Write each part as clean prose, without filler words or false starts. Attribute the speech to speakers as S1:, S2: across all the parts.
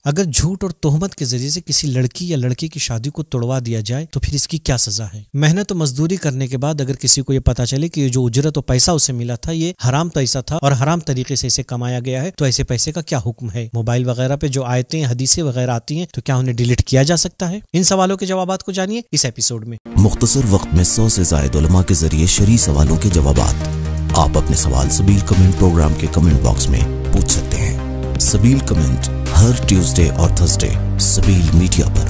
S1: اگر جھوٹ اور تہمت کے ذریعے سے کسی لڑکی یا لڑکے کی شادی کو توڑوا دیا جائے تو پھر اس کی کیا سزا ہے؟ محنت و مزدوری کرنے کے بعد اگر کسی کو یہ پتا چلے کہ یہ جو اجرت و پیسہ اسے ملا تھا یہ حرام پیسہ تھا اور حرام طریقے سے اسے کمایا گیا ہے، تو ایسے پیسے کا کیا حکم ہے؟ موبائل وغیرہ پہ جو آیتیں حدیثیں وغیرہ آتی ہیں تو کیا انہیں ڈیلیٹ کیا جا سکتا ہے؟ ان سوالوں کے جوابات کو جانیے اس ایپیسوڈ میں۔
S2: مختصر وقت میں 100 سے زائد علماء کے ذریعے شرعی سوالوں کے جوابات۔ آپ اپنے سوال سبیل کمنٹ پروگرام کے کمنٹ باکس میں پوچھ سکتے ہیں۔ سبیل کمنٹ ہر ٹیوزڈے اور تھرسڈے سبیل میڈیا پر۔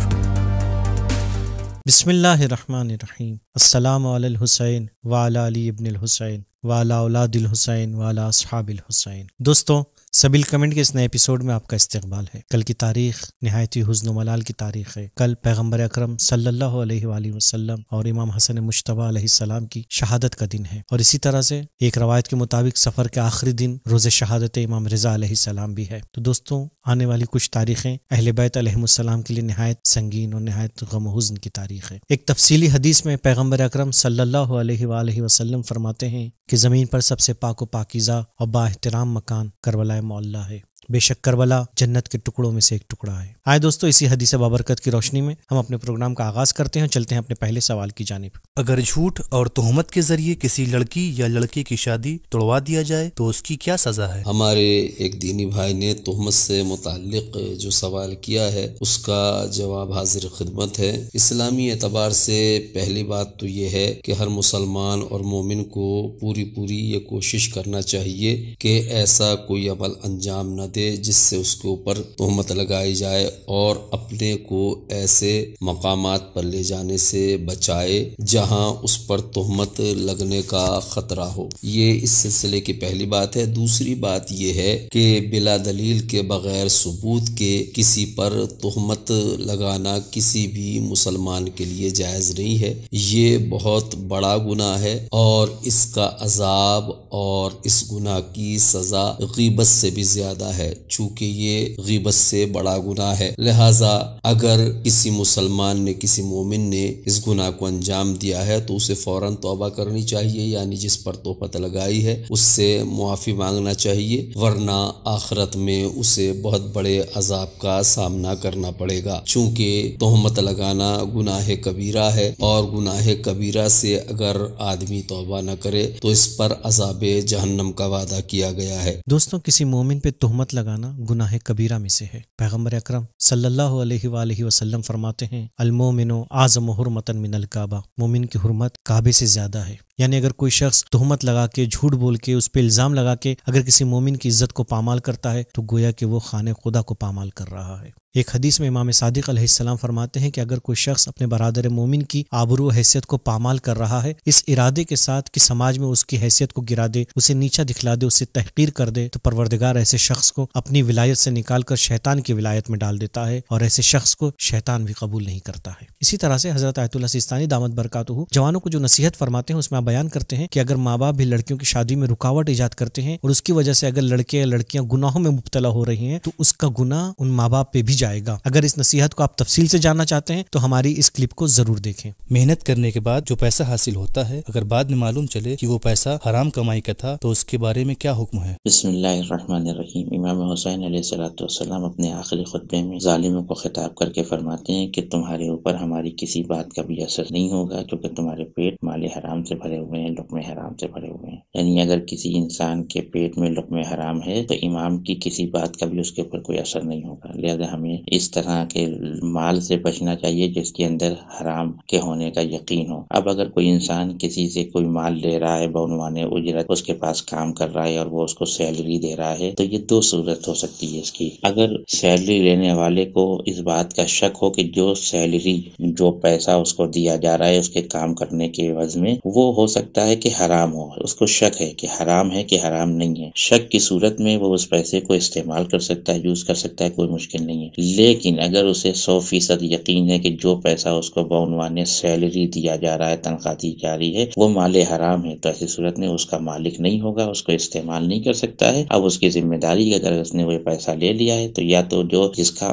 S1: بسم اللہ الرحمن الرحیم۔ السلام علی الحسین وعلی علی ابن الحسین وعلی اولاد الحسین وعلی اصحاب الحسین۔ دوستو، سبیل کمنٹ کے اس نئے ایپیسوڈ میں آپ کا استقبال ہے۔ کل کی تاریخ نہایت ہی حزن و ملال کی تاریخ ہے۔ کل پیغمبر اکرم صلی اللہ علیہ وآلہ وسلم اور امام حسن مجتبیٰ علیہ السلام کی شہادت کا دن ہے، اور اسی طرح سے ایک روایت کے مطابق سفر کے آخری دن روز شہادت امام رضا علیہ السلام بھی ہے۔ تو دوستوں، آنے والی کچھ تاریخیں اہل بیت علیہم السلام کے لیے نہایت سنگین اور نہایت غم و حزن کی تاریخ ہے۔ ایک تفصیلی حدیث میں پیغمبر اکرم صلی اللہ علیہ وآلہ وسلم فرماتے ہیں کہ زمین پر سب سے پاک و پاکیزہ اور با احترام مکان کربلا معلیٰ ہے۔ بے شک کربلا جنت کے ٹکڑوں میں سے ایک ٹکڑا ہے۔ آئے دوستو، اسی حدیث بابرکت کی روشنی میں ہم اپنے پروگرام کا آغاز کرتے ہیں اور چلتے ہیں اپنے پہلے سوال کی جانب۔
S3: اگر جھوٹ اور تہمت کے ذریعے کسی لڑکی یا لڑکے کی شادی توڑوا دیا جائے تو اس کی کیا سزا ہے؟
S4: ہمارے ایک دینی بھائی نے تہمت سے متعلق جو سوال کیا ہے اس کا جواب حاضر خدمت ہے۔ اسلامی اعتبار سے پہلی بات تو یہ ہے کہ ہر مسلمان اور مومن کو پوری یہ کوشش کرنا چاہیے کہ ایسا کوئی عمل انجام نہ دے جس سے اس کے اوپر تہمت لگائی جائے، اور اپنے کو ایسے مقامات پر لے جانے سے بچائے جہاں اس پر تہمت لگنے کا خطرہ ہو۔ یہ اس سلسلے کی پہلی بات ہے۔ دوسری بات یہ ہے کہ بلا دلیل کے بغیر ثبوت کے کسی پر تہمت لگانا کسی بھی مسلمان کے لیے جائز نہیں ہے۔ یہ بہت بڑا گناہ ہے، اور اس کا عذاب اور اس گناہ کی سزا غیبت سے بھی زیادہ ہے، چونکہ یہ غیبت سے بڑا گناہ ہے۔ لہٰذا اگر کسی مسلمان نے، کسی مومن نے اس گناہ کو انجام دیا ہے تو اسے فوراً توبہ کرنی چاہیے، یعنی جس پر تہمت لگائی ہے اس سے معافی مانگنا چاہیے، ورنہ آخرت میں اسے بہت بڑے عذاب کا سامنا کرنا پڑے گا، چونکہ تہمت لگانا گناہ کبیرہ ہے، اور گناہ کبیرہ سے اگر آدمی توبہ نہ کرے تو اس پر عذاب جہنم کا وعدہ کیا گیا ہے۔
S1: دوستوں، کسی مومن پہ تہمت لگانا گناہ کبیرہ میں سے ہے۔ پیغمبر اکرم صلی اللہ علیہ وآلہ وسلم فرماتے ہیں، المومن اعظم حرمتا من الکعبہ، مومن کی حرمت کعبے سے زیادہ ہے۔ یعنی اگر کوئی شخص تہمت لگا کے، جھوٹ بول کے، اس پہ الزام لگا کے اگر کسی مومن کی عزت کو پامال کرتا ہے تو گویا کہ وہ خانہ خدا کو پامال کر رہا ہے۔ ایک حدیث میں امام صادق علیہ السلام فرماتے ہیں کہ اگر کوئی شخص اپنے برادر مومن کی آبرو و حیثیت کو پامال کر رہا ہے اس ارادے کے ساتھ کہ سماج میں اس کی حیثیت کو گرا دے، اسے نیچا دکھلا دے، اسے تحقیر کر دے، تو پروردگار ایسے شخص کو اپنی ولایت سے نکال کر شیطان کی ولایت میں ڈال دیتا ہے، اور ایسے شخص کو شیطان بھی قبول نہیں کرتا ہے۔ اسی طرح سے حضرت آیت اللہ سیستانی دامت برکاتہ جوانوں کو جو نصیحت فرماتے ہیں اس میں آپ بیان کرتے ہیں کہ اگر ماں باپ بھی لڑکیوں کی شادی میں رکاوٹ ایجاد کرتے ہیں اور اس کی وجہ سے اگر لڑکے یا لڑکیاں گناہوں میں مبتلا ہو رہی ہیں تو اس کا گناہ ان ماں باپ پہ بھی جائے گا۔ اگر اس نصیحت کو آپ تفصیل سے جاننا چاہتے ہیں تو ہماری اس کلپ کو ضرور دیکھیں۔
S3: محنت کرنے کے بعد جو پیسہ حاصل ہوتا ہے، اگر بعد میں معلوم چلے کہ وہ پیسہ حرام کمائی کا تھا تو اس کے بارے میں کیا حکم ہے؟
S5: بسم اللہ الرحمن الرحیم۔ امام حسین علیہ السلام اپنے آخری خطبے میں ظالموں کو خطاب کر کے فرماتے ہیں کہ تمہارے اوپر ہماری کسی بات کا بھی اثر نہیں ہوگا، کیونکہ تمہارے پیٹ مال حرام سے بھرے ہوئے ہیں، لقمے حرام سے بھرے ہوئے ہیں۔ یعنی اگر کسی انسان کے پیٹ میں لقمے حرام ہے تو امام کی کسی بات کا بھی اس کے اوپر کوئی اثر نہیں ہوگا۔ لہذا ہمیں اس طرح کے مال سے بچنا چاہیے جس کے اندر حرام کے ہونے کا یقین ہو۔ اب اگر کوئی انسان کسی سے کوئی مال لے رہا ہے بعنوان اجرت، اس کے پاس کام کر رہا ہے اور وہ اس کو سیلری دے رہا ہے، تو یہ دو صورت ہو سکتی ہے اس کی۔ اگر سیلری لینے والے کو اس بات کا شک ہو کہ جو سیلری، جو پیسہ اس کو دیا جا رہا ہے اس کے کام کرنے کے عوض میں، وہ ہو سکتا ہے کہ حرام ہو، اس کو شک ہے کہ حرام ہے کہ حرام نہیں ہے، شک کی صورت میں وہ اس پیسے کو استعمال کر سکتا ہے، یوز کر سکتا ہے، کوئی مشکل نہیں ہے۔ لیکن اگر اسے 100% یقین ہے کہ جو پیسہ اس کو بعنوان سیلری دیا جا رہا ہے، تنخواہ دی جا رہی ہے، وہ مال حرام ہے، تو ایسی صورت میں اس کا مالک نہیں ہوگا، اس کو استعمال نہیں کر سکتا ہے۔ اب اس کی ذمہ داری، اگر اس نے وہ پیسہ لے لیا ہے تو یا تو جو جس کا